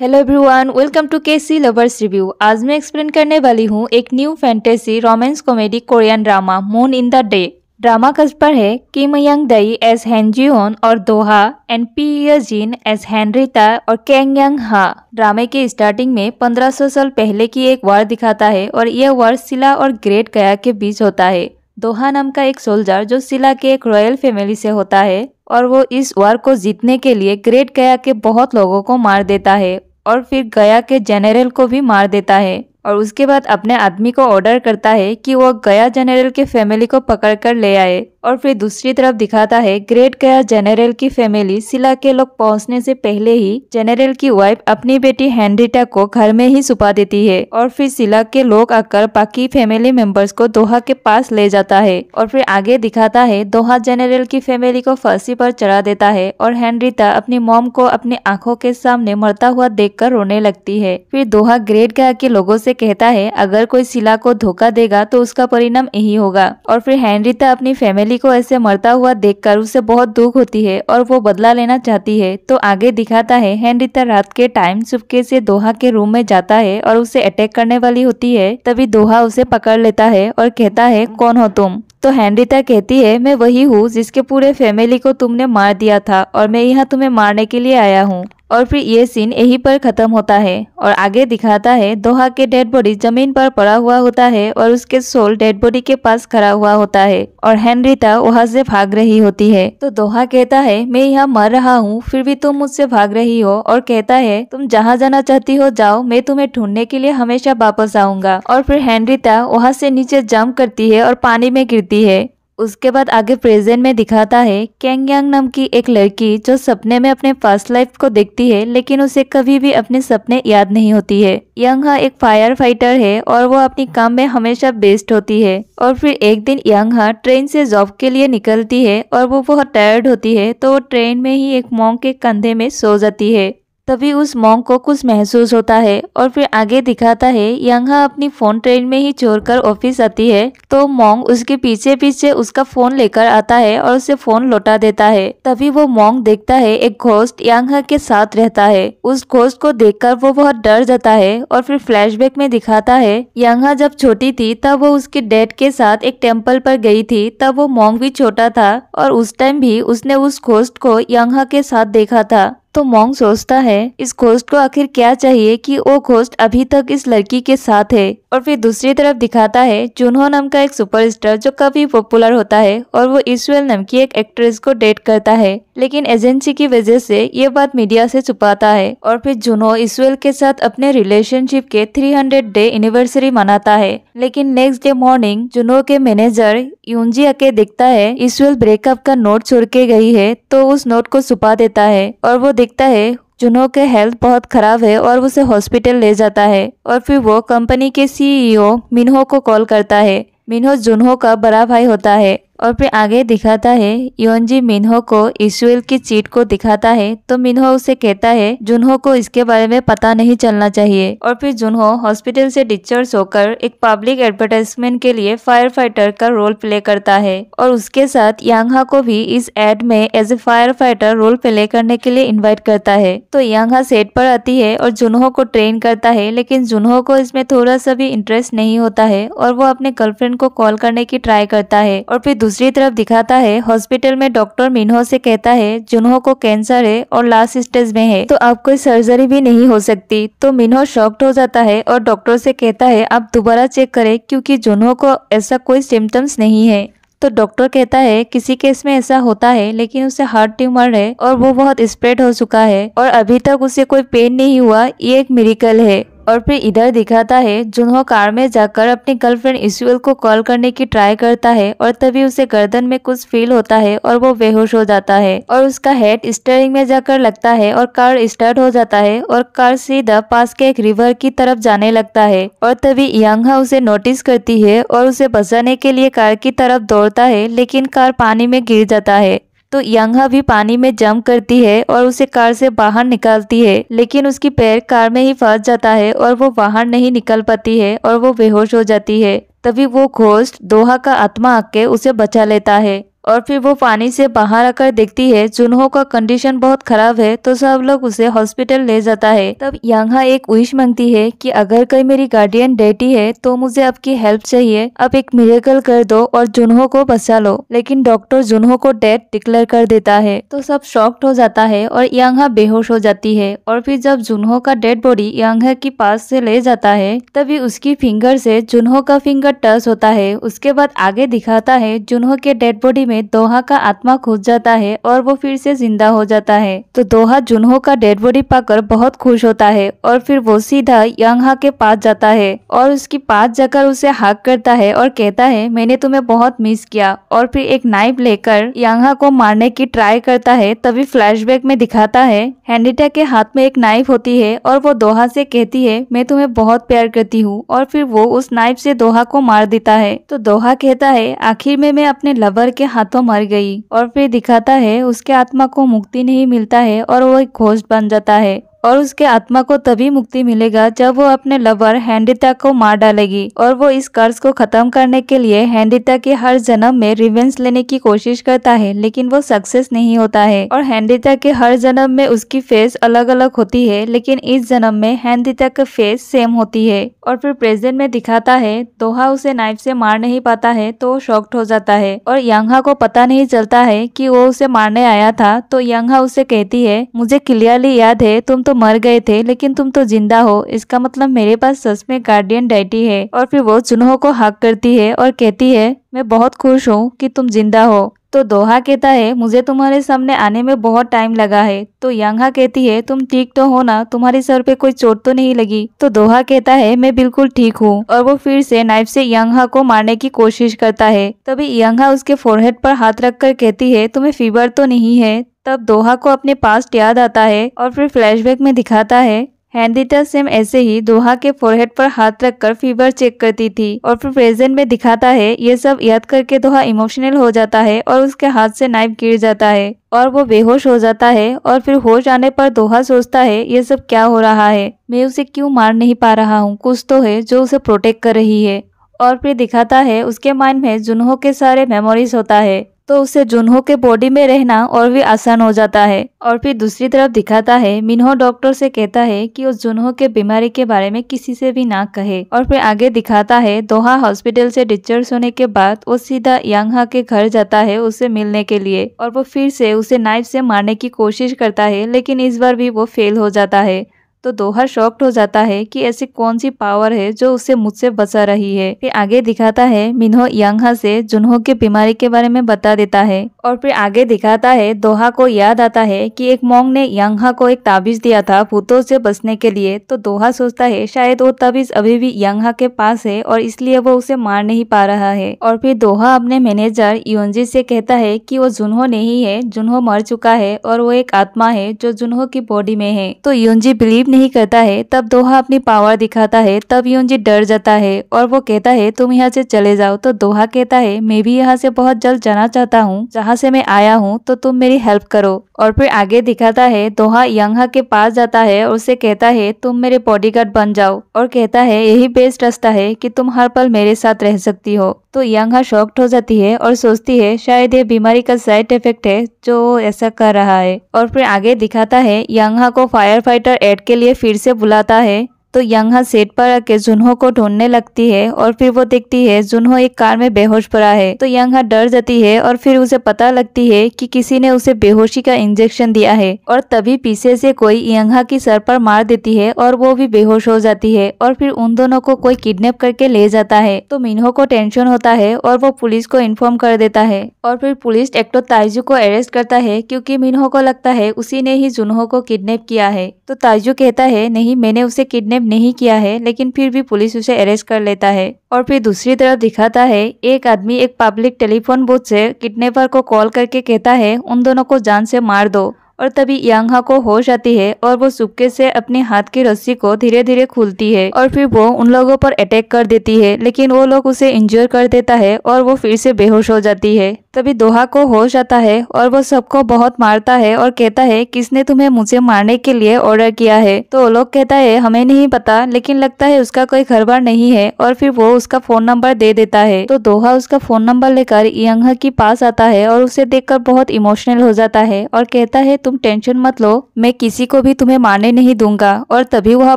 Hello everyone, welcome to KC lovers review. आज मैं explain करने वाली हूँ एक new fantasy romance comedy Korean drama Moon in the day. Drama का पर है किम यंग दई एज हैन जी होन और दोहा एंड पी ये जिन एज हेनरिता और कैंग यंग हा। ड्रामे के स्टार्टिंग में 1500 साल पहले की एक वार दिखाता है और यह वार सिला और ग्रेट गया के बीच होता है। दोहा नाम का एक सोल्जर जो सिला के एक रॉयल फैमिली से होता है और वो इस वार को जीतने के लिए ग्रेट गया के बहुत लोगों को मार देता है और फिर गया के जनरल को भी मार देता है और उसके बाद अपने आदमी को ऑर्डर करता है कि वो गया जनरल के फैमिली को पकड़कर ले आए। और फिर दूसरी तरफ दिखाता है ग्रेट गया जनरल की फैमिली सिला के लोग पहुंचने से पहले ही जनरल की वाइफ अपनी बेटी हेनरिटा को घर में ही छुपा देती है और फिर सिला के लोग आकर बाकी फैमिली मेंबर्स को दोहा के पास ले जाता है। और फिर आगे दिखाता है दोहा जनरल की फैमिली को फांसी पर चढ़ा देता है और हेनरिटा अपनी मॉम को अपनी आंखों के सामने मरता हुआ देखकर रोने लगती है। फिर दोहा ग्रेट गया के लोगों से कहता है अगर कोई सिला को धोखा देगा तो उसका परिणाम यही होगा। और फिर हेनरिटा अपनी फैमिली को ऐसे मरता हुआ देखकर उसे बहुत दुख होती है और वो बदला लेना चाहती है। तो आगे दिखाता है हेनरिटा रात के टाइम चुपके से दोहा के रूम में जाता है और उसे अटैक करने वाली होती है। तभी दोहा उसे पकड़ लेता है और कहता है कौन हो तुम। तो हेनरिटा कहती है मैं वही हूँ जिसके पूरे फैमिली को तुमने मार दिया था और मैं यहाँ तुम्हें मारने के लिए आया हूँ। और फिर ये सीन यहीं पर खत्म होता है और आगे दिखाता है दोहा के डेड बॉडी जमीन पर पड़ा हुआ होता है और उसके सोल डेड बॉडी के पास खड़ा हुआ होता है और हेनरिटा वहाँ से भाग रही होती है। तो दोहा कहता है मैं यहाँ मर रहा हूँ फिर भी तुम मुझसे भाग रही हो और कहता है तुम जहाँ जाना चाहती हो जाओ, मैं तुम्हें ढूंढने के लिए हमेशा वापस आऊंगा। और फिर हेनरिटा वहाँ से नीचे जंप करती है और पानी में गिरती है। उसके बाद आगे प्रेजेंट में दिखाता है कैंग यांग नाम की एक लड़की जो सपने में अपने पास्ट लाइफ को देखती है लेकिन उसे कभी भी अपने सपने याद नहीं होती है। यांग हा एक फायर फाइटर है और वो अपनी काम में हमेशा बेस्ट होती है। और फिर एक दिन यांग हा ट्रेन से जॉब के लिए निकलती है और वो बहुत टायर्ड होती है तो वो ट्रेन में ही एक मॉन्क के कंधे में सो जाती है। तभी उस मॉन्क को कुछ महसूस होता है और फिर आगे दिखाता है यांगा अपनी फोन ट्रेन में ही छोड़कर ऑफिस आती है तो मॉन्क उसके पीछे पीछे उसका फोन लेकर आता है और उसे फोन लौटा देता है। तभी वो मॉन्क देखता है एक घोस्ट यांगा के साथ रहता है। उस घोस्ट को देखकर वो बहुत डर जाता है। और फिर फ्लैशबैक में दिखाता है यांगा जब छोटी थी तब वो उसके डैड के साथ एक टेम्पल पर गई थी, तब वो मॉन्क भी छोटा था और उस टाइम भी उसने उस घोस्ट को यांगा के साथ देखा था। तो मॉन्क सोचता है इस घोस्ट को आखिर क्या चाहिए कि वो घोस्ट अभी तक इस लड़की के साथ है। और फिर दूसरी तरफ दिखाता है जुनहो नाम का एक सुपरस्टार जो काफी पॉपुलर होता है और वो इस्वेल नाम की एक एक्ट्रेस को डेट करता है, लेकिन एजेंसी की वजह से ये बात मीडिया से छुपाता है। और फिर जुनहो इस्वेल के साथ अपने रिलेशनशिप के 300 डे एनिवर्सरी मनाता है। लेकिन नेक्स्ट डे मॉर्निंग जुनहो के मैनेजर यूनजी आके देखता है इस्वेल ब्रेकअप का नोट छोड़ के गई है तो उस नोट को छुपा देता है और वो देखता है जुनहो के हेल्थ बहुत खराब है और उसे हॉस्पिटल ले जाता है। और फिर वो कंपनी के सीईओ मिनहो को कॉल करता है। मिनहो जुनहो का बड़ा भाई होता है। और फिर आगे दिखाता है योनजी मिनहो को इस्वेल की चीट को दिखाता है तो मिनहो उसे कहता है जुनहो को इसके बारे में पता नहीं चलना चाहिए। और फिर जुनहो हॉस्पिटल से डिस्चार्ज होकर एक पब्लिक एडवर्टाइजमेंट के लिए फायर फाइटर का रोल प्ले करता है और उसके साथ यांगहा को भी इस एड में as a fire fighter role play करने के लिए इन्वाइट करता है। तो यांगहा सेट पर आती है और जुनहो को ट्रेन करता है, लेकिन जुनहो को इसमें थोड़ा सा भी इंटरेस्ट नहीं होता है और वो अपने गर्लफ्रेंड को कॉल करने की ट्राई करता है। और फिर दूसरी तरफ दिखाता है हॉस्पिटल में डॉक्टर मिनहो से कहता है जुनहो को कैंसर है और लास्ट स्टेज में है तो अब कोई सर्जरी भी नहीं हो सकती। तो मिनहो शॉक्ड हो जाता है और डॉक्टर से कहता है आप दोबारा चेक करें क्योंकि जुनहो को ऐसा कोई सिम्टम्स नहीं है। तो डॉक्टर कहता है किसी केस में ऐसा होता है लेकिन उसे हार्ट ट्यूमर है और वो बहुत स्प्रेड हो चुका है और अभी तक उसे कोई पेन नहीं हुआ, ये एक मिरेकल है। और फिर इधर दिखाता है जुनहो कार में जाकर अपनी गर्लफ्रेंड इस्वेल को कॉल करने की ट्राई करता है और तभी उसे गर्दन में कुछ फील होता है और वो बेहोश हो जाता है और उसका हेड स्टीयरिंग में जाकर लगता है और कार स्टार्ट हो जाता है और कार सीधा पास के एक रिवर की तरफ जाने लगता है। और तभी यांगहा उसे नोटिस करती है और उसे बचाने के लिए कार की तरफ दौड़ता है, लेकिन कार पानी में गिर जाता है। तो यांगहा भी पानी में जंप करती है और उसे कार से बाहर निकालती है, लेकिन उसकी पैर कार में ही फंस जाता है और वो बाहर नहीं निकल पाती है और वो बेहोश हो जाती है। तभी वो घोस्ट दोहा का आत्मा आके उसे बचा लेता है और फिर वो पानी से बाहर आकर देखती है जुनहो का कंडीशन बहुत खराब है, तो सब लोग उसे हॉस्पिटल ले जाता है। तब यांगहा एक विश मांगती है कि अगर कोई मेरी गार्डियन डेटी है तो मुझे आपकी हेल्प चाहिए, आप एक मिरेकल कर दो और जुनहो को बचा लो। लेकिन डॉक्टर जुनहो को डेड डिक्लेयर कर देता है, तो सब शॉक्ड हो जाता है और यांगहा बेहोश हो जाती है। और फिर जब जुनहो का डेड बॉडी यांगहा के पास से ले जाता है, तभी उसकी फिंगर से जुनहो का फिंगर टच होता है। उसके बाद आगे दिखाता है जुनहो के डेड बॉडी में दोहा का आत्मा घुस जाता है और वो फिर से जिंदा हो जाता है। तो दोहा जुनहो का डेड बॉडी पाकर बहुत खुश होता है और फिर वो सीधा यांगहा के पास जाता है और उसकी पास जाकर उसे हग करता है और कहता है मैंने तुम्हें बहुत मिस किया। और फिर एक नाइफ लेकर यांगहा को मारने की ट्राई करता है। तभी फ्लैशबैक में दिखाता है हैंडिटा के हाथ में एक नाइफ होती है और वो दोहा से कहती है मैं तुम्हें बहुत प्यार करती हूँ, और फिर वो उस नाइफ से दोहा को मार देता है। तो दोहा कहता है आखिर में मैं अपने लवर के हाथों मर गई। और फिर दिखाता है उसके आत्मा को मुक्ति नहीं मिलता है और वो एक घोस्ट बन जाता है, और उसके आत्मा को तभी मुक्ति मिलेगा जब वो अपने लवर हैंडिटा को मार डालेगी। और वो इस कर्ज को खत्म करने के लिए हैंडिटा के हर जन्म में रिवेंज लेने की कोशिश करता है, लेकिन वो सक्सेस नहीं होता है। और हैंडिटा के हर जन्म में उसकी फेस अलग अलग होती है, लेकिन इस जन्म में हैंडिटा का फेस सेम होती है। और फिर प्रेजेंट में दिखाता है दोहा उसे नाइफ से मार नहीं पाता है, तो वो शॉक्ड हो जाता है और यांगहा को पता नहीं चलता है कि वो उसे मारने आया था। तो यांगहा उसे कहती है मुझे क्लियरली याद है तुम तो मर गए थे, लेकिन तुम तो जिंदा हो, इसका मतलब मेरे पास सच में गार्डियन डेटी है। और फिर वो जुनहो को हक करती है और कहती है मैं बहुत खुश हूँ कि तुम जिंदा हो। तो दोहा कहता है मुझे तुम्हारे सामने आने में बहुत टाइम लगा है। तो यांगहा कहती है तुम ठीक तो हो ना, तुम्हारे सर पे कोई चोट तो नहीं लगी। तो दोहा कहता है मैं बिल्कुल ठीक हूँ, और वो फिर से नाइफ से यांगहा को मारने की कोशिश करता है। तभी यांगहा उसके फोरहेड पर हाथ रखकर कहती है तुम्हें फीवर तो नहीं है। तब दोहा को अपने पास्ट याद आता है और फिर फ्लैशबैक में दिखाता है हैंडिटा सेम ऐसे ही दोहा के फोरहेड पर हाथ रखकर फीवर चेक करती थी। और फिर प्रेजेंट में दिखाता है ये सब याद करके दोहा इमोशनल हो जाता है और उसके हाथ से नाइफ गिर जाता है और वो बेहोश हो जाता है। और फिर होश आने पर दोहा सोचता है ये सब क्या हो रहा है, मैं उसे क्यों मार नहीं पा रहा हूँ, कुछ तो है जो उसे प्रोटेक्ट कर रही है। और फिर दिखाता है उसके माइंड में जुनहो के सारे मेमोरीज होता है, तो उसे जुनहो के बॉडी में रहना और भी आसान हो जाता है। और फिर दूसरी तरफ दिखाता है मिन्हो डॉक्टर से कहता है कि उस जुनहो के बीमारी के बारे में किसी से भी ना कहे। और फिर आगे दिखाता है दोहा हॉस्पिटल से डिस्चार्ज होने के बाद वो सीधा यांगहा के घर जाता है उसे मिलने के लिए, और वो फिर से उसे नाइफ से मारने की कोशिश करता है, लेकिन इस बार भी वो फेल हो जाता है। तो दोहा शॉक्ड हो जाता है कि ऐसी कौन सी पावर है जो उसे मुझसे बचा रही है। फिर आगे दिखाता है मिन्हो यांगहा से जुनहो की बीमारी के बारे में बता देता है। और फिर आगे दिखाता है दोहा को याद आता है कि एक मोंग ने यांगहा को एक ताबीज दिया था भूतों से बचने के लिए। तो दोहा सोचता है शायद वो ताबीज अभी भी यांगहा के पास है और इसलिए वो उसे मार नहीं पा रहा है। और फिर दोहा अपने मैनेजर योंजी से कहता है कि वो जुनहो नहीं है, जुनहो मर चुका है और वो एक आत्मा है जो जुनहो की बॉडी में है। तो योंजी बिलीव नहीं करता है। तब दोहा अपनी पावर दिखाता है, तब योंजी डर जाता है और वो कहता है तुम यहाँ से चले जाओ। तो दोहा कहता है मैं भी यहाँ से बहुत जल्द जाना चाहता हूँ जहाँ से मैं आया हूँ, तो तुम मेरी हेल्प करो। और फिर आगे दिखाता है दोहा यांगहा के पास जाता है और उसे कहता है तुम मेरे बॉडीगार्ड बन जाओ, और कहता है यही बेस्ट रास्ता है कि तुम हर पल मेरे साथ रह सकती हो। तो यांगहा शॉक्ड हो जाती है और सोचती है शायद ये बीमारी का साइड इफेक्ट है जो ऐसा कर रहा है। और फिर आगे दिखाता है यांगहा को फायर फाइटर एड के लिए फिर से बुलाता है। तो यांगहा सेट पर आके जुनहो को ढूंढने लगती है और फिर वो देखती है जुनहो एक कार में बेहोश पड़ा है। तो यांगहा डर जाती है और फिर उसे पता लगती है कि किसी ने उसे बेहोशी का इंजेक्शन दिया है, और तभी पीछे से कोई यांगहा की सर पर मार देती है और वो भी बेहोश हो जाती है। और फिर उन दोनों को कोई किडनैप करके ले जाता है। तो मिन्हो को टेंशन होता है और वो पुलिस को इन्फॉर्म कर देता है। और फिर पुलिस एक्टर ताइजू को अरेस्ट करता है क्योंकि मिन्हो को लगता है उसी ने ही जुनहो को किडनैप किया है। तो ताइजू कहता है नहीं, मैंने उसे किडनैप नहीं किया है, लेकिन फिर भी पुलिस उसे अरेस्ट कर लेता है। और फिर दूसरी तरफ दिखाता है एक आदमी एक पब्लिक टेलीफोन बूथ से किडनैपर को कॉल करके कहता है उन दोनों को जान से मार दो। और तभी यांगहा को होश आती है और वो चुपके से अपने हाथ की रस्सी को धीरे धीरे खोलती है और फिर वो उन लोगों पर अटैक कर देती है, लेकिन वो लोग उसे इंजर कर देता है और वो फिर से बेहोश हो जाती है। तभी दोहा को होश आता है और वो सबको बहुत मारता है और कहता है किसने तुम्हें मुझे मारने के लिए ऑर्डर किया है। तो वो लोग कहता है हमें नहीं पता, लेकिन लगता है उसका कोई घर बार नहीं है और फिर वो उसका फोन नंबर दे देता है। तो दोहा उसका फोन नंबर लेकर यांगहा के पास आता है और उसे देखकर बहुत इमोशनल हो जाता है और कहता है तुम टेंशन मत लो, मैं किसी को भी तुम्हें मारने नहीं दूंगा। और तभी वहाँ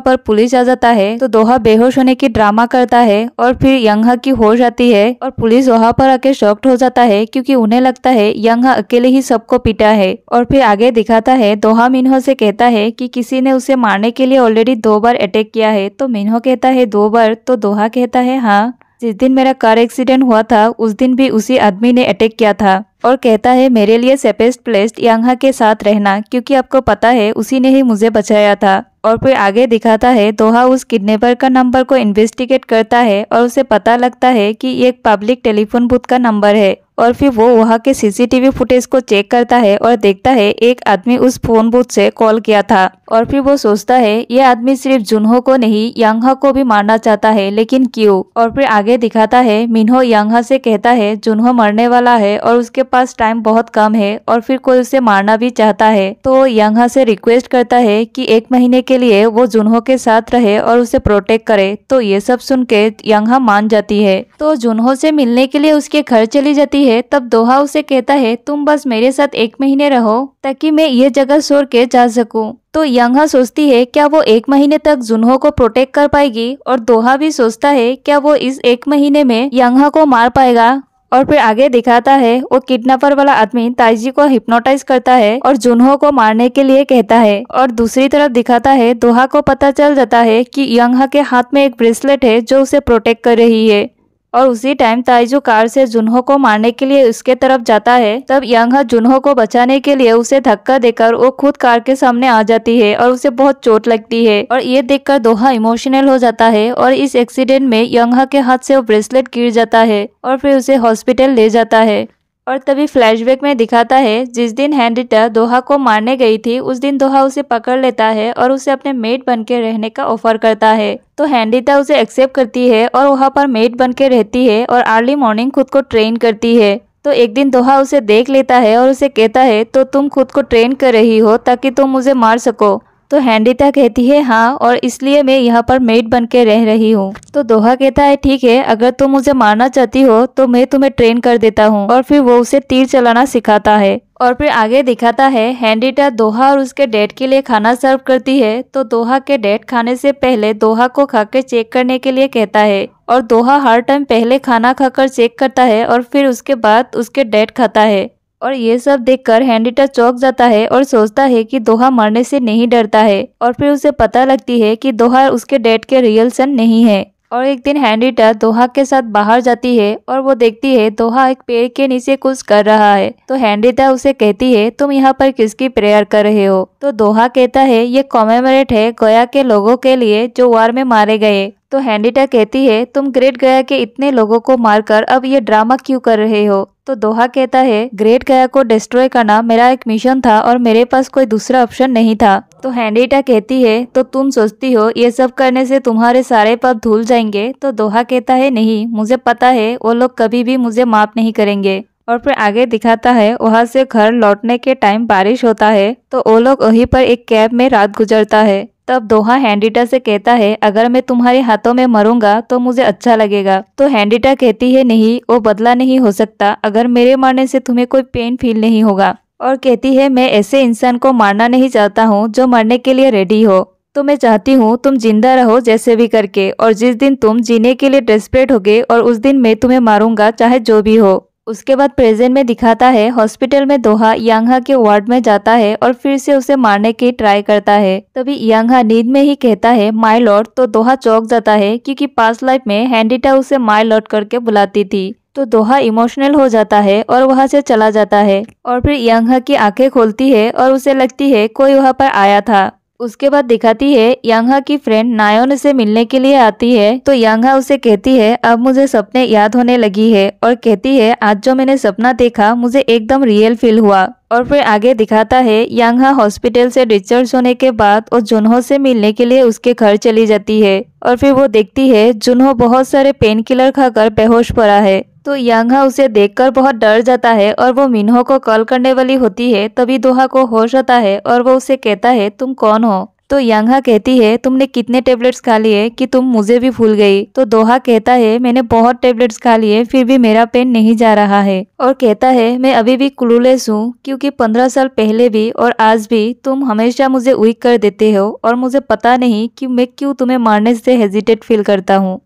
पर पुलिस आ जाता है। तो दोहा बेहोश होने की ड्रामा करता है और फिर यांगहा की होश आती है और पुलिस वहाँ पर आके शॉक्ड हो जाता है क्योंकि उन्हें लगता है यांगहा अकेले ही सबको पीटा है। और फिर आगे दिखाता है दोहा मिन्हो से कहता है कि किसी ने उसे मारने के लिए ऑलरेडी 2 बार अटैक किया है। तो मिन्हो कहता है 2 बार? तो दोहा कहता है हाँ, जिस दिन मेरा कार एक्सीडेंट हुआ था उस दिन भी उसी आदमी ने अटैक किया था। और कहता है मेरे लिए सेफेस्ट प्लेस यांगहा के साथ रहना, क्योंकि आपको पता है उसी ने ही मुझे बचाया था। और फिर आगे दिखाता है दोहा उस किडनैपर का नंबर को इन्वेस्टिगेट करता है और उसे पता लगता है कि ये एक पब्लिक टेलीफोन बूथ का नंबर है। और फिर वो वहाँ के सीसीटीवी फुटेज को चेक करता है और देखता है एक आदमी उस फोन बूथ से कॉल किया था। और फिर वो सोचता है ये आदमी सिर्फ जुनहो को नहीं यांगहा को भी मारना चाहता है, लेकिन क्यों। और फिर आगे दिखाता है मिन्हो यांगहा से कहता है जुनहो मरने वाला है और उसके पास टाइम बहुत कम है और फिर कोई उसे मारना भी चाहता है। तो यांगहा से रिक्वेस्ट करता है कि 1 महीने के लिए वो जुनहो के साथ रहे और उसे प्रोटेक्ट करे। तो ये सब सुन के यांगहा मान जाती है। तो जुनहो से मिलने के लिए उसके घर चली जाती है। तब दोहा उसे कहता है तुम बस मेरे साथ 1 महीने रहो ताकि मैं ये जगह छोड़ के जा सकूं। तो यांगहा सोचती है क्या वो 1 महीने तक जुनहो को प्रोटेक्ट कर पाएगी, और दोहा भी सोचता है क्या वो इस 1 महीने में यांगहा को मार पाएगा। और फिर आगे दिखाता है वो किडनैपर वाला आदमी ताइजी को हिप्नोटाइज करता है और जुनहो को मारने के लिए कहता है। और दूसरी तरफ दिखाता है दोहा को पता चल जाता है कि यांगहा के हाथ में एक ब्रेसलेट है जो उसे प्रोटेक्ट कर रही है। और उसी टाइम ताइजू कार से जुनहो को मारने के लिए उसके तरफ जाता है। तब यांगहा जुनहो को बचाने के लिए उसे धक्का देकर वो खुद कार के सामने आ जाती है और उसे बहुत चोट लगती है। और ये देखकर दोहा इमोशनल हो जाता है और इस एक्सीडेंट में यांगहा के हाथ से वो ब्रेसलेट गिर जाता है और फिर उसे हॉस्पिटल ले जाता है। और तभी फ्लैशबैक में दिखाता है जिस दिन हेनरिटा दोहा को मारने गई थी उस दिन दोहा उसे पकड़ लेता है और उसे अपने मेट बन के रहने का ऑफर करता है। तो हेनरिटा उसे एक्सेप्ट करती है और वहाँ पर मेट बन के रहती है और अर्ली मॉर्निंग खुद को ट्रेन करती है। तो एक दिन दोहा उसे देख लेता है और उसे कहता है तो तुम खुद को ट्रेन कर रही हो ताकि तुम मुझे मार सको। तो हेनरिटा कहती है हाँ, और इसलिए मैं यहाँ पर मेट बन के रह रही हूँ। तो दोहा कहता है ठीक है, अगर तुम मुझे मारना चाहती हो तो मैं तुम्हें ट्रेन कर देता हूँ। और फिर वो उसे तीर चलाना सिखाता है। और फिर आगे दिखाता है हेनरिटा दोहा और उसके डैड के लिए खाना सर्व करती है। तो दोहा के डैड खाने से पहले दोहा को खाकर चेक करने के लिए कहता है और दोहा हर टाइम पहले खाना खाकर चेक करता है और फिर उसके बाद उसके डैड खाता है। और ये सब देखकर हेनरिटा चौंक जाता है और सोचता है कि दोहा मरने से नहीं डरता है। और फिर उसे पता लगती है कि दोहा उसके डैड के रियल सन नहीं है। और एक दिन हेनरिटा दोहा के साथ बाहर जाती है और वो देखती है दोहा एक पेड़ के नीचे कुछ कर रहा है। तो हेनरिटा उसे कहती है तुम यहाँ पर किसकी प्रेयर कर रहे हो। तो दोहा कहता है ये कॉमेमोरेट है गया के लोगों के लिए जो वार में मारे गए। तो हेनरिटा कहती है तुम ग्रेट गया के इतने लोगों को मारकर अब ये ड्रामा क्यों कर रहे हो। तो दोहा कहता है ग्रेट गया को डिस्ट्रॉय करना मेरा एक मिशन था और मेरे पास कोई दूसरा ऑप्शन नहीं था। तो हेनरिटा कहती है तो तुम सोचती हो ये सब करने से तुम्हारे सारे पाप धुल जाएंगे। तो दोहा कहता है नहीं, मुझे पता है वो लोग कभी भी मुझे माफ नहीं करेंगे। और फिर आगे दिखाता है वहाँ से घर लौटने के टाइम बारिश होता है। तो वो लोग वहीं पर एक कैब में रात गुजरता है। तब दोहा हेनरिटा से कहता है अगर मैं तुम्हारे हाथों में मरूंगा तो मुझे अच्छा लगेगा। तो हेनरिटा कहती है नहीं, वो बदला नहीं हो सकता, अगर मेरे मरने से तुम्हें कोई पेन फील नहीं होगा। और कहती है मैं ऐसे इंसान को मारना नहीं चाहता हूँ जो मरने के लिए रेडी हो। तो मैं चाहती हूँ तुम जिंदा रहो जैसे भी करके, और जिस दिन तुम जीने के लिए डेस्परेट होगे और उस दिन मैं तुम्हें मारूंगा चाहे जो भी हो। उसके बाद प्रेजेंट में दिखाता है हॉस्पिटल में दोहा यांगहा के वार्ड में जाता है और फिर से उसे मारने की ट्राई करता है। तभी यांगहा नींद में ही कहता है माय लॉर्ड। तो दोहा चौंक जाता है क्योंकि पास्ट लाइफ में हेनरिटा उसे माय लॉर्ड करके बुलाती थी। तो दोहा इमोशनल हो जाता है और वहाँ से चला जाता है। और फिर यांगहा की आंखें खोलती है और उसे लगती है कोई वहाँ पर आया था। उसके बाद दिखाती है यांगहा की फ्रेंड नायोन से मिलने के लिए आती है। तो यांगहा उसे कहती है अब मुझे सपने याद होने लगी है और कहती है आज जो मैंने सपना देखा मुझे एकदम रियल फील हुआ। और फिर आगे दिखाता है यांगहा हॉस्पिटल से डिस्चार्ज होने के बाद और जुनहो से मिलने के लिए उसके घर चली जाती है और फिर वो देखती है जुनहो बहुत सारे पेन किलर खाकर बेहोश पड़ा है। तो यांगहा उसे देखकर बहुत डर जाता है और वो मिन्हो को कॉल करने वाली होती है। तभी दोहा को होश आता है और वो उसे कहता है तुम कौन हो। तो यांगहा कहती है तुमने कितने टेबलेट्स खा लिए कि तुम मुझे भी भूल गई। तो दोहा कहता है मैंने बहुत टेबलेट्स खा लिए फिर भी मेरा पेन नहीं जा रहा है और कहता है मैं अभी भी क्लूलेस हूँ क्योंकि 15 साल पहले भी और आज भी तुम हमेशा मुझे वीक कर देते हो और मुझे पता नहीं कि मैं क्यों तुम्हें मारने से हेजिटेट फील करता हूँ।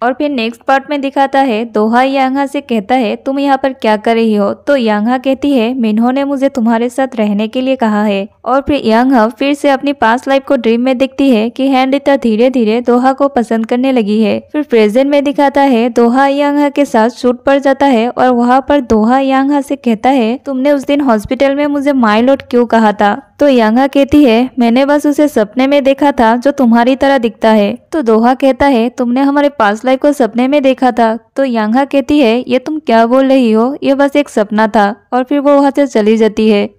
और फिर नेक्स्ट पार्ट में दिखाता है दोहा यांगहा से कहता है तुम यहाँ पर क्या कर रही हो। तो यांगहा कहती है मिन्हो ने मुझे तुम्हारे साथ रहने के लिए कहा है। और फिर यांगहा फिर से अपनी पास्ट लाइफ को ड्रीम में देखती है कि हैंडिता धीरे धीरे दोहा को पसंद करने लगी है। फिर प्रेजेंट में दिखाता है दोहा यांगहा के साथ शूट पर जाता है और वहाँ पर दोहा यांगहा से कहता है तुमने उस दिन हॉस्पिटल में मुझे माय लॉर्ड क्यों कहा था। तो यांगहा कहती है मैंने बस उसे सपने में देखा था जो तुम्हारी तरह दिखता है। तो दोहा कहता है तुमने हमारे पास्ट लाइफ को सपने में देखा था। तो यांगहा कहती है ये तुम क्या बोल रही हो, ये बस एक सपना था। और फिर वो वहाँ से चली जाती है।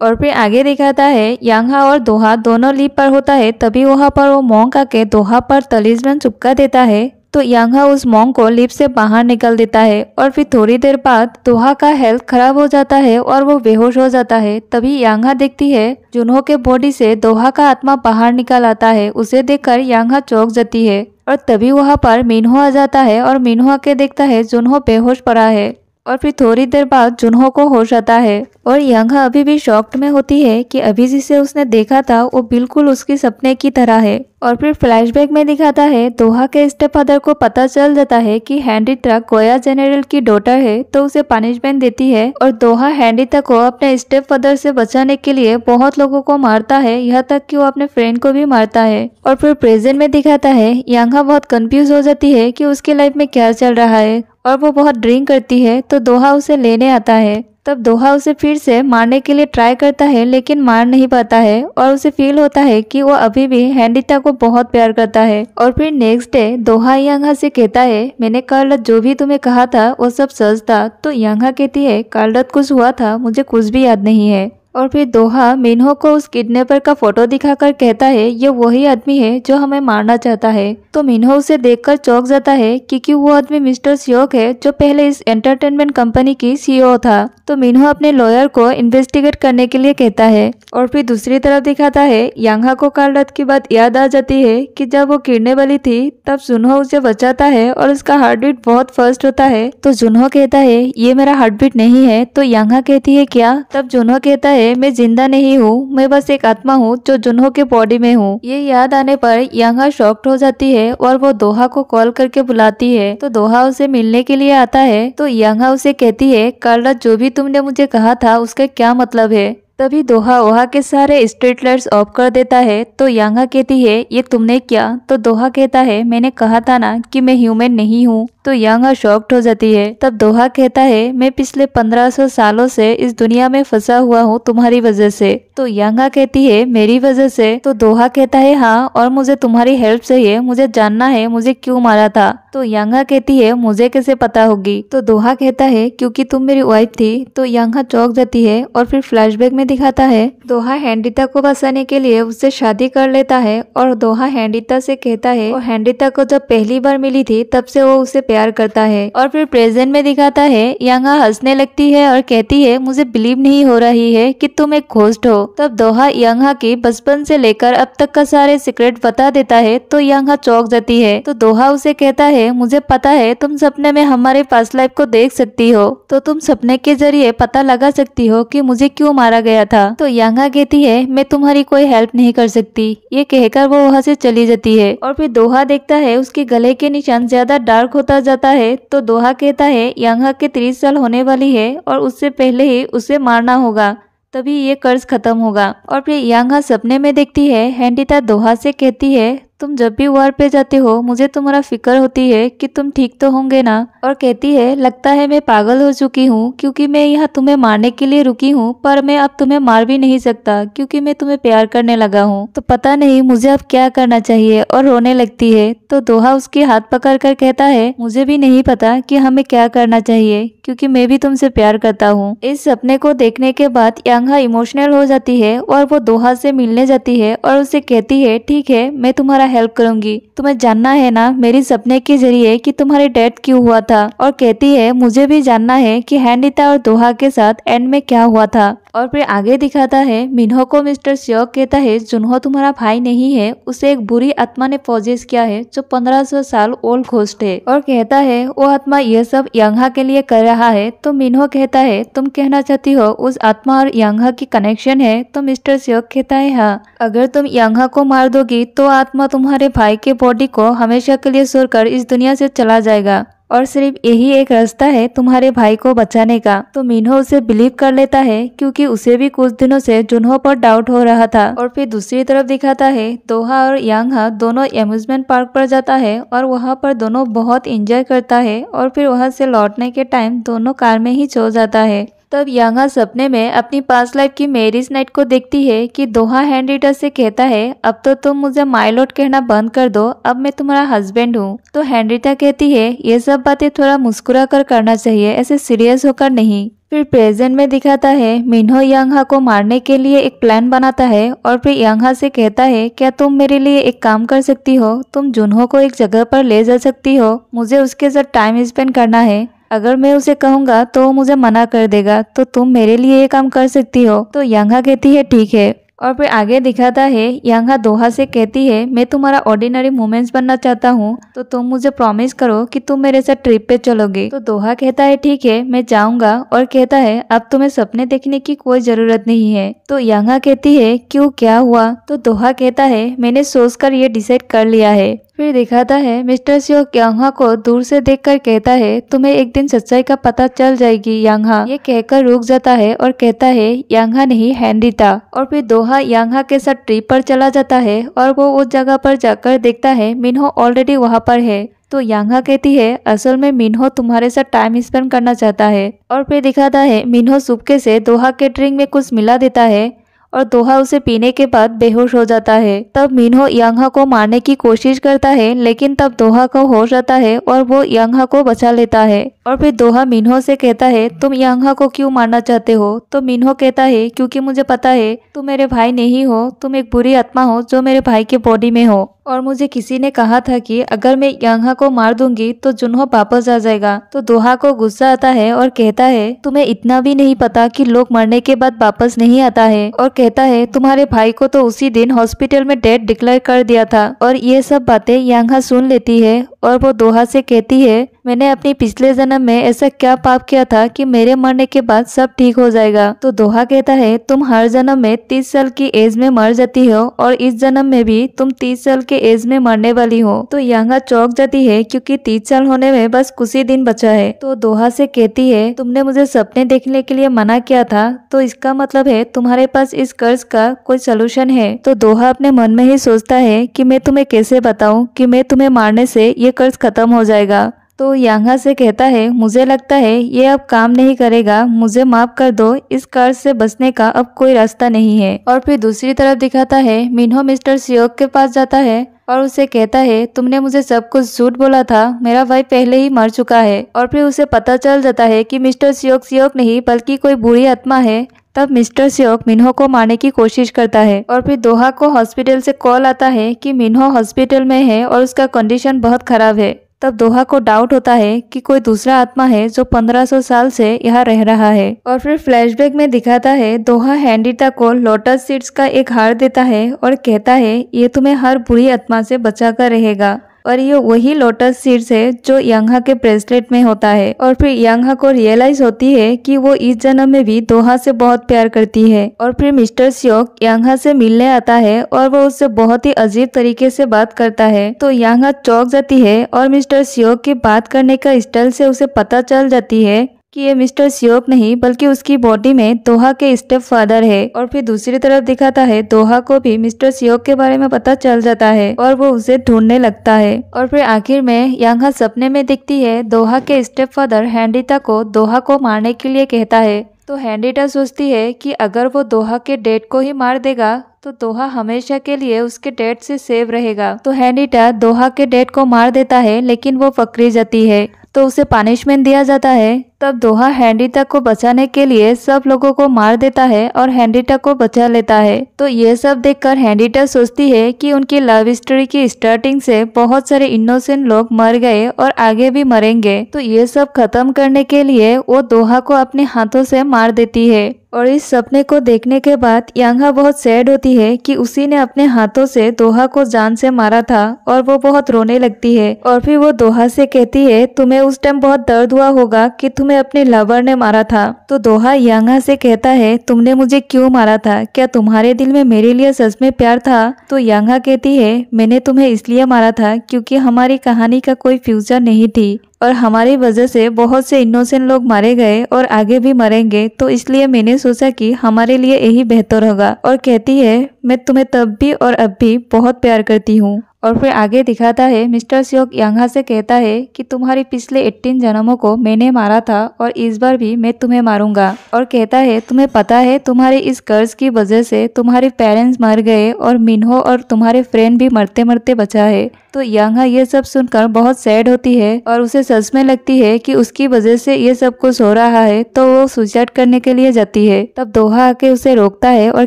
और फिर आगे दिखाता है यांगहा और दोहा दोनों लीप पर होता है। तभी वहाँ पर वो मॉन्क आके दोहा पर तलिस्मान चिपका देता है। तो यांगहा उस मॉन्क को लिप से बाहर निकल देता है और फिर थोड़ी देर बाद दोहा का हेल्थ खराब हो जाता है और वो बेहोश हो जाता है। तभी यांगहा देखती है जुनहो के बॉडी से दोहा का आत्मा बाहर निकल आता है। उसे देखकर यांगहा चौंक जाती है और तभी वहाँ पर मिन्हो आ जाता है और मिन्हो आके देखता है जुनहो बेहोश पड़ा है। और फिर थोड़ी देर बाद जुनहो को होश आता है और यांगहा अभी भी शॉक्ड में होती है कि अभी जिसे उसने देखा था वो बिल्कुल उसके सपने की तरह है। और फिर फ्लैशबैक में दिखाता है दोहा के स्टेपफादर को पता चल जाता है कि हैंडिता गोया जनरल की डॉटर है। तो उसे पनिशमेंट देती है और दोहा हैंडिता को अपने स्टेपफादर से बचाने के लिए बहुत लोगों को मारता है, यहाँ तक कि वो अपने फ्रेंड को भी मारता है। और फिर प्रेजेंट में दिखाता है यांगहा बहुत कंफ्यूज हो जाती है कि उसकी लाइफ में क्या चल रहा है और वो बहुत ड्रिंक करती है। तो दोहा उसे लेने आता है। तब दोहा उसे फिर से मारने के लिए ट्राई करता है लेकिन मार नहीं पाता है और उसे फील होता है कि वो अभी भी हैंडिता को बहुत प्यार करता है। और फिर नेक्स्ट डे दोहा यांगहा से कहता है मैंने कल रात जो भी तुम्हें कहा था वो सब सच था। तो यांगहा कहती है कल रात कुछ हुआ था, मुझे कुछ भी याद नहीं है। और फिर दोहा मिन्हो को उस किडनैपर का फोटो दिखाकर कहता है ये वही आदमी है जो हमें मारना चाहता है। तो मिन्हो उसे देखकर चौंक जाता है क्योंकि वो आदमी मिस्टर सियोक है जो पहले इस एंटरटेनमेंट कंपनी की सीईओ था। तो मिन्हो अपने लॉयर को इन्वेस्टिगेट करने के लिए कहता है। और फिर दूसरी तरफ दिखाता है यांगहा को कल रात की बात याद आ जाती है कि जब वो गिरने वाली थी तब जुनहो उसे बचाता है और उसका हार्ट बीट बहुत फास्ट होता है। तो जुनहो कहता है ये मेरा हार्ट बीट नहीं है। तो यांगहा कहती है क्या। तब जुनहो कहता है मैं जिंदा नहीं हूँ, मैं बस एक आत्मा हूँ जो जुनहो के बॉडी में हूँ। ये याद आने पर यांगहा शॉक्ड हो जाती है और वो दोहा को कॉल करके बुलाती है। तो दोहा उसे मिलने के लिए आता है। तो यांगहा उसे कहती है कल रात जो भी तुमने मुझे कहा था उसका क्या मतलब है। तभी दोहा वहाँ के सारे स्ट्रीट लाइट्स ऑफ कर देता है। तो यांगहा कहती है ये तुमने क्या। तो दोहा कहता है मैंने कहा था ना कि मैं ह्यूमन नहीं हूँ। तो यांगहा शॉक्ड हो जाती है। तब दोहा कहता है मैं पिछले 1500 सालों से इस दुनिया में फंसा हुआ हूँ तुम्हारी वजह से। तो यांगहा कहती है मेरी वजह से। तो दोहा कहता है हाँ, और मुझे तुम्हारी हेल्प चाहिए, मुझे जानना है मुझे क्यों मारा था। तो यांगहा कहती है मुझे कैसे पता होगी। तो दोहा कहता है क्योंकि तुम मेरी वाइफ थी। तो यांगहा चौंक जाती है। और फिर फ्लैशबैक में दिखाता है दोहा हैंडिता को बचाने के लिए उससे शादी कर लेता है और दोहा हैंडिता से कहता है और हैंडिता को जब पहली बार मिली थी तब से वो उसे प्यार करता है। और फिर प्रेजेंट में दिखाता है यांगहा हंसने लगती है और कहती है मुझे बिलीव नहीं हो रही है कि तुम एक घोस्ट हो। तब दोहा यांगहा की बचपन से लेकर अब तक का सारे सीक्रेट बता देता है। तो यांगहा चौंक जाती है। तो दोहा उसे कहता है मुझे पता है तुम सपने में हमारे पास्ट लाइफ को देख सकती हो, तो तुम सपने के जरिए पता लगा सकती हो कि मुझे क्यों मारा गया था। तो यांगहा कहती है मैं तुम्हारी कोई हेल्प नहीं कर सकती। ये कहकर वो वहाँ से चली जाती है। और फिर दोहा देखता है उसके गले के निशान ज्यादा डार्क होता जाता है। तो दोहा कहता है यांगहा के 30 साल होने वाली है और उससे पहले ही उसे मारना होगा, तभी ये कर्ज खत्म होगा। और फिर यांगहा सपने में देखती है हैंडिता दोहा से कहती है तुम जब भी वार पे जाते हो मुझे तुम्हारा फिक्र होती है कि तुम ठीक तो होंगे ना। और कहती है लगता है मैं पागल हो चुकी हूँ क्योंकि मैं यहाँ तुम्हें मारने के लिए रुकी हूँ, पर मैं अब तुम्हें मार भी नहीं सकता क्योंकि मैं तुम्हें प्यार करने लगा हूँ। तो पता नहीं मुझे अब क्या करना चाहिए, और रोने लगती है। तो दोहा उसके हाथ पकड़ कर कहता है मुझे भी नहीं पता कि हमें क्या करना चाहिए क्योंकि मैं भी तुमसे प्यार करता हूँ। इस सपने को देखने के बाद यांगा इमोशनल हो जाती है और वो दोहा से मिलने जाती है और उसे कहती है ठीक है मैं तुम्हारा हेल्प करूंगी, तुम्हें जानना है ना मेरी सपने के जरिए कि तुम्हारी डेथ क्यों हुआ था। और कहती है मुझे भी जानना है कि हैंडिता और दोहा के साथ एंड में क्या हुआ था। और फिर आगे दिखाता है मिन्हो को मिस्टर स्योक कहता है जुन्हो तुम्हारा भाई नहीं है, उसे एक बुरी आत्मा ने पॉजेस किया है जो 1500 साल ओल्ड घोस्ट है। और कहता है वो आत्मा यह सब यांगा के लिए कर रहा है। तो मिन्हो कहता है तुम कहना चाहती हो उस आत्मा और यांगा की कनेक्शन है। तो मिस्टर स्योक कहता है हाँ, अगर तुम यांगा को मार दोगी तो आत्मा तुम्हारे भाई के बॉडी को हमेशा के लिए छोड़कर इस दुनिया से चला जाएगा और सिर्फ यही एक रास्ता है तुम्हारे भाई को बचाने का। तो मिन्हो उसे बिलीव कर लेता है क्योंकि उसे भी कुछ दिनों से जुन्हो पर डाउट हो रहा था। और फिर दूसरी तरफ दिखाता है दोहा और यांगा दोनों एम्यूजमेंट पार्क पर जाता है और वहाँ पर दोनों बहुत एंजॉय करता है। और फिर वहाँ से लौटने के टाइम दोनों कार में ही सो जाता है। तब यांगा सपने में अपनी पास्ट लाइफ की मैरिज नाइट को देखती है कि दोहा हैंड्रिटा से कहता है अब तो तुम मुझे माय लॉर्ड कहना बंद कर दो, अब मैं तुम्हारा हस्बैंड हूँ। तो हैंड्रिटा कहती है ये सब बातें थोड़ा मुस्कुरा कर करना चाहिए, ऐसे सीरियस होकर नहीं। फिर प्रेजेंट में दिखाता है मिन्हो यांगा को मारने के लिए एक प्लान बनाता है और फिर यांगा से कहता है क्या तुम मेरे लिए एक काम कर सकती हो, तुम जुन्हो को एक जगह पर ले जा सकती हो, मुझे उसके साथ टाइम स्पेंड करना है। अगर मैं उसे कहूंगा तो वो मुझे मना कर देगा, तो तुम मेरे लिए ये काम कर सकती हो। तो यांगा कहती है ठीक है। और फिर आगे दिखाता है यांगा दोहा से कहती है मैं तुम्हारा ऑर्डिनरी मोमेंट्स बनना चाहता हूँ, तो तुम मुझे प्रॉमिस करो कि तुम मेरे साथ ट्रिप पे चलोगे। तो दोहा कहता है ठीक है मैं जाऊंगा। और कहता है अब तुम्हें सपने देखने की कोई जरूरत नहीं है। तो यांगा कहती है क्यों क्या हुआ। तो दोहा कहता है मैंने सोचकर ये डिसाइड कर लिया है। फिर दिखाता है मिस्टर स्योक यांगा को दूर से देखकर कहता है तुम्हें एक दिन सच्चाई का पता चल जाएगी यांगा। ये कहकर रुक जाता है और कहता है यांगा नहीं हैंड्रिटा। और फिर दोहा यांगा के साथ ट्रिप पर चला जाता है और वो उस जगह पर जाकर देखता है मिन्हो ऑलरेडी वहाँ पर है। तो यांगा कहती है असल में मिन्हो तुम्हारे साथ टाइम स्पेंड करना चाहता है। और फिर दिखाता है मिन्हो चुपके से दोहा के ड्रिंक में कुछ मिला देता है और दोहा उसे पीने के बाद बेहोश हो जाता है। तब मिन्हो यांगा को मारने की कोशिश करता है लेकिन तब दोहा को होश आता है और वो यांगा को बचा लेता है। और फिर दोहा मिन्हो से कहता है तुम यांगा को क्यों मारना चाहते हो। तो मिन्हो कहता है क्योंकि मुझे पता है तुम मेरे भाई नहीं हो, तुम एक बुरी आत्मा हो जो मेरे भाई के बॉडी में हो। और मुझे किसी ने कहा था कि अगर मैं यांगा को मार दूंगी तो जुन्हो वापस आ जाएगा। तो दोहा को गुस्सा आता है और कहता है तुम्हें इतना भी नहीं पता कि लोग मरने के बाद वापस नहीं आता है। और कहता है तुम्हारे भाई को तो उसी दिन हॉस्पिटल में डेड डिक्लेयर कर दिया था। और ये सब बातें यांगा सुन लेती है और वो दोहा से कहती है मैंने अपनी पिछले जन्म में ऐसा क्या पाप किया था कि मेरे मरने के बाद सब ठीक हो जाएगा। तो दोहा कहता है तुम हर जन्म में 30 साल की एज में मर जाती हो और इस जन्म में भी तुम 30 साल के एज में मरने वाली हो। तो यांगा चौंक जाती है क्योंकि 30 साल होने में बस कुछ ही दिन बचा है। तो दोहा से कहती है तुमने मुझे सपने देखने के लिए मना किया था, तो इसका मतलब है तुम्हारे पास इस कर्ज का कोई सोल्यूशन है। तो दोहा अपने मन में ही सोचता है कि मैं तुम्हें कैसे बताऊं कि मैं तुम्हें मारने से ये कर्ज खत्म हो जाएगा। तो यांगा से कहता है मुझे लगता है ये अब काम नहीं करेगा, मुझे माफ कर दो, इस कर्ज से बचने का अब कोई रास्ता नहीं है। और फिर दूसरी तरफ दिखाता है मिन्हो मिस्टर स्योक के पास जाता है और उसे कहता है तुमने मुझे सब कुछ झूठ बोला था, मेरा भाई पहले ही मर चुका है। और फिर उसे पता चल जाता है कि मिस्टर स्योक नहीं बल्कि कोई बुरी आत्मा है। तब मिस्टर स्योक मिन्हो को मारने की कोशिश करता है। और फिर दोहा को हॉस्पिटल से कॉल आता है कि मिन्हो हॉस्पिटल में है और उसका कंडीशन बहुत खराब है। तब दोहा को डाउट होता है कि कोई दूसरा आत्मा है जो 1500 साल से यहाँ रह रहा है। और फिर फ्लैशबैक में दिखाता है दोहा हैंड्रिटा को लोटस सीड्स का एक हार देता है और कहता है ये तुम्हें हर बुरी आत्मा से बचाकर रहेगा। और ये वही लोटस सीड्स है जो यांगा के ब्रेसलेट में होता है। और फिर यांगा को रियलाइज होती है कि वो इस जन्म में भी दोहा से बहुत प्यार करती है। और फिर मिस्टर स्योक यांगा से मिलने आता है और वो उससे बहुत ही अजीब तरीके से बात करता है। तो यांगा चौंक जाती है और मिस्टर स्योक की बात करने का स्टाइल से उसे पता चल जाती है कि ये मिस्टर सियोक नहीं बल्कि उसकी बॉडी में दोहा के स्टेप फादर है। और फिर दूसरी तरफ दिखाता है दोहा को भी मिस्टर सियोक के बारे में पता चल जाता है और वो उसे ढूंढने लगता है। और फिर आखिर में यांगा सपने में दिखती है दोहा के स्टेप फादर हेनरिटा को दोहा को मारने के लिए कहता है। तो हेनरिटा सोचती है कि अगर वो दोहा के डैड को ही मार देगा तो दोहा हमेशा के लिए उसके डैड से सेव रहेगा। तो हेनरिटा दोहा के डैड को मार देता है लेकिन वो पकड़ी जाती है तो उसे पनिशमेंट दिया जाता है। तब दोहा हेनरिटा को बचाने के लिए सब लोगों को मार देता है और हेनरिटा को बचा लेता है। तो ये सब देखकर हेनरिटा सोचती है कि उनकी लव स्टोरी की स्टार्टिंग से बहुत सारे इनोसेंट लोग मर गए और आगे भी मरेंगे। तो ये सब खत्म करने के लिए वो दोहा को अपने हाथों से मार देती है। और इस सपने को देखने के बाद यांगा बहुत सैड होती है कि उसी ने अपने हाथों से दोहा को जान से मारा था और वो बहुत रोने लगती है। और फिर वो दोहा से कहती है तुम्हें उस टाइम बहुत दर्द हुआ होगा कि तुम्हें अपने लवर ने मारा था। तो दोहा यांगा से कहता है तुमने मुझे क्यों मारा था, क्या तुम्हारे दिल में मेरे लिए सच में प्यार था। तो यांगा कहती है मैंने तुम्हें इसलिए मारा था क्योंकि हमारी कहानी का कोई फ्यूचर नहीं थी और हमारी वजह से बहुत से इनोसेंट लोग मारे गए और आगे भी मरेंगे। तो इसलिए मैंने सोचा कि हमारे लिए यही बेहतर होगा। और कहती है मैं तुम्हें तब भी और अब भी बहुत प्यार करती हूँ। और फिर आगे दिखाता है मिस्टर सियोक यांगा से कहता है कि तुम्हारी पिछले 18 जन्मों को मैंने मारा था और इस बार भी मैं तुम्हें मारूंगा। और कहता है तुम्हें पता है तुम्हारे इस कर्ज की वजह से तुम्हारे पेरेंट्स मर गए और मिन्हो और तुम्हारे फ्रेंड भी मरते मरते बचा है। तो यांगा ये सब सुनकर बहुत सैड होती है और उसे सच में लगती है कि उसकी वजह से ये सब कुछ हो रहा है। तो वो सुसाइड करने के लिए जाती है। तब दोहा आके उसे रोकता है और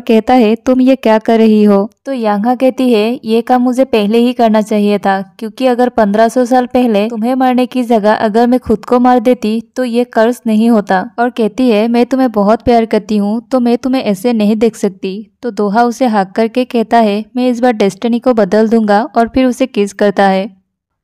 कहता है तुम ये क्या कर रही हो। तो यांगा कहती है ये काम मुझे पहले ही करना चाहिए था क्योंकि अगर 1500 साल पहले तुम्हें मारने की जगह अगर मैं खुद को मार देती तो ये कर्ज नहीं होता। और कहती है मैं तुम्हें बहुत प्यार करती हूँ तो मैं तुम्हें ऐसे नहीं देख सकती। तो दोहा उसे हक करके कहता है मैं इस बार डेस्टिनी को बदल दूंगा और फिर उसे किस करता है।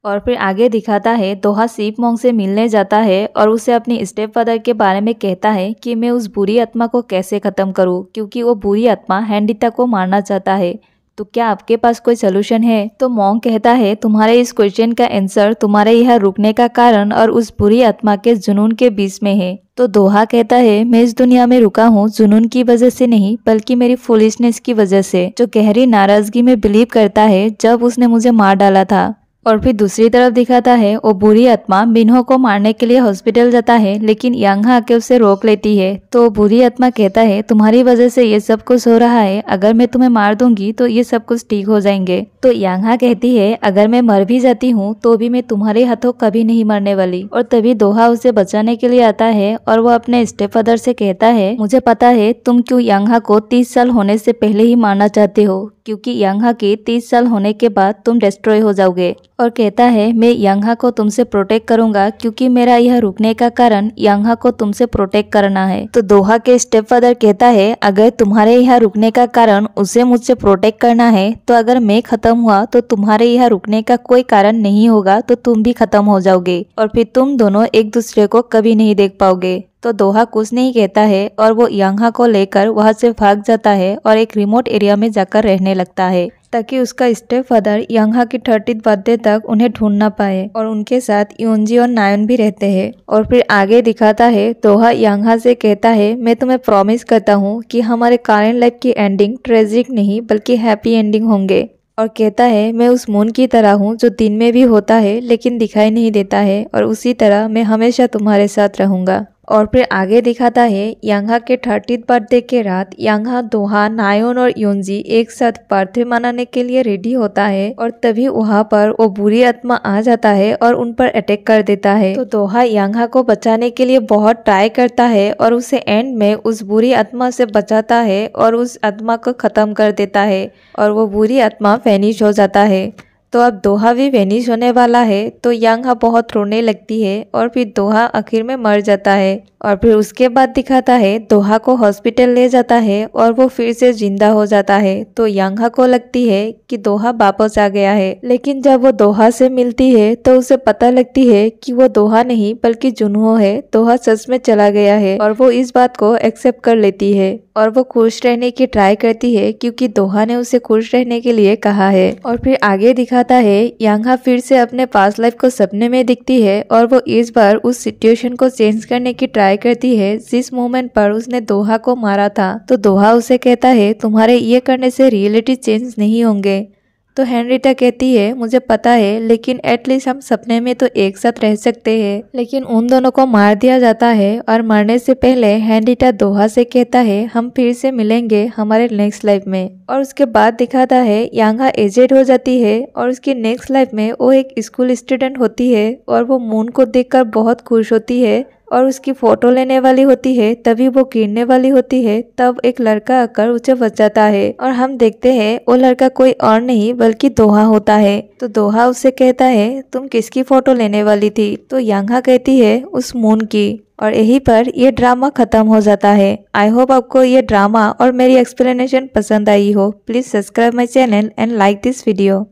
और फिर आगे दिखाता है दोहा सीप मोंग से मिलने जाता है और उसे अपनी स्टेप फादर के बारे में कहता है कि मैं उस बुरी आत्मा को कैसे खत्म करूं क्योंकि वो बुरी आत्मा हेनरिटा को मारना चाहता है। तो क्या आपके पास कोई सोल्यूशन है। तो मोंग कहता है तुम्हारे इस क्वेश्चन का आंसर तुम्हारे यहाँ रुकने का कारण और उस बुरी आत्मा के जुनून के बीच में है। तो दोहा कहता है मैं इस दुनिया में रुका हूँ जुनून की वजह से नहीं बल्कि मेरी फुलिशनेस की वजह से, जो गहरी नाराजगी में बिलीव करता है जब उसने मुझे मार डाला था। और फिर दूसरी तरफ दिखाता है वो बुरी आत्मा मिन्हो को मारने के लिए हॉस्पिटल जाता है लेकिन यांगा आके उसे रोक लेती है। तो बुरी आत्मा कहता है तुम्हारी वजह से ये सब कुछ हो रहा है, अगर मैं तुम्हें मार दूंगी तो ये सब कुछ ठीक हो जाएंगे। तो यांगा कहती है अगर मैं मर भी जाती हूँ तो भी मैं तुम्हारे हाथों कभी नहीं मरने वाली। और तभी दोहा उसे बचाने के लिए आता है और वो अपने स्टेप फादर से कहता है मुझे पता है तुम क्यों यांगा को 30 साल होने से पहले ही मारना चाहते हो क्योंकि यांगा के 30 साल होने के बाद तुम डिस्ट्रॉय हो जाओगे। और कहता है मैं यांगा को तुमसे प्रोटेक्ट करूंगा क्योंकि मेरा यह रुकने का कारण यांगा को तुमसे प्रोटेक्ट करना है। तो दोहा के स्टेप फादर कहता है अगर तुम्हारे यहाँ रुकने का कारण उसे मुझसे प्रोटेक्ट करना है तो अगर मैं खत्म हुआ तो तुम्हारे यहाँ रुकने का कोई कारण नहीं होगा तो तुम भी खत्म हो जाओगे और फिर तुम दोनों एक दूसरे को कभी नहीं देख पाओगे। तो दोहा कुछ नहीं कहता है और वो यांगा को लेकर वहां से भाग जाता है और एक रिमोट एरिया में जाकर रहने लगता है ताकि उसका स्टेप फादर यांगा की 30th बर्थडे तक उन्हें ढूंढ ना पाए। और उनके साथ योंजी और नायोन भी रहते हैं। और फिर आगे दिखाता है दोहा यांगा से कहता है मैं तुम्हें प्रॉमिस करता हूँ कि हमारे करेंट लाइफ की एंडिंग ट्रेजिक नहीं बल्कि हैप्पी एंडिंग होंगे। और कहता है मैं उस मून की तरह हूँ जो दिन में भी होता है लेकिन दिखाई नहीं देता है और उसी तरह मैं हमेशा तुम्हारे साथ रहूंगा। और फिर आगे दिखाता है यांगा के 30th बर्थडे के रात यांगा, दोहा, नायोन और योंजी एक साथ बर्थडे मनाने के लिए रेडी होता है और तभी वहाँ पर वो बुरी आत्मा आ जाता है और उन पर अटैक कर देता है। तो दोहा यांगा को बचाने के लिए बहुत ट्राई करता है और उसे एंड में उस बुरी आत्मा से बचाता है और उस आत्मा को खत्म कर देता है और वो बुरी आत्मा वेनिश हो जाता है। तो अब दोहा भी वेनिश होने वाला है। तो यांगा बहुत रोने लगती है और फिर दोहा आखिर में मर जाता है। और फिर उसके बाद दिखाता है दोहा को हॉस्पिटल ले जाता है और वो फिर से जिंदा हो जाता है। तो यांगा को लगती है कि दोहा वापस आ गया है, लेकिन जब वो दोहा से मिलती है तो उसे पता लगती है कि वो दोहा नहीं बल्कि जुनहो है। दोहा सच में चला गया है और वो इस बात को एक्सेप्ट कर लेती है और वो खुश रहने की ट्राई करती है क्योंकि दोहा ने उसे खुश रहने के लिए कहा है। और फिर आगे दिखाता है यांगा फिर से अपने पास्ट लाइफ को सपने में दिखती है और वो इस बार उस सिचुएशन को चेंज करने की ट्राई ट्राई करती है जिस मोमेंट पर उसने दोहा को मारा था। तो दोहा उसे कहता है तुम्हारे ये करने से रियलिटी चेंज नहीं होंगे। तो हेनरिटा कहती है मुझे पता है, लेकिन एटलीस्ट हम सपने में तो एक साथ रह सकते हैं। लेकिन उन दोनों को मार दिया जाता है और मरने से पहले हेनरिटा दोहा से कहता है हम फिर से मिलेंगे हमारे नेक्स्ट लाइफ में। और उसके बाद दिखाता है यांगा एजेड हो जाती है और उसकी नेक्स्ट लाइफ में वो एक स्कूल स्टूडेंट होती है और वो मून को देखकर बहुत खुश होती है और उसकी फोटो लेने वाली होती है। तभी वो गिरने वाली होती है, तब एक लड़का आकर उसे बचाता है और हम देखते हैं वो लड़का कोई और नहीं बल्कि दोहा होता है। तो दोहा उससे कहता है तुम किसकी फोटो लेने वाली थी? तो यांगा कहती है उस मून की। और यहीं पर ये ड्रामा खत्म हो जाता है। आई होप आपको ये ड्रामा और मेरी एक्सप्लेनेशन पसंद आई हो। Please subscribe my channel and like this video.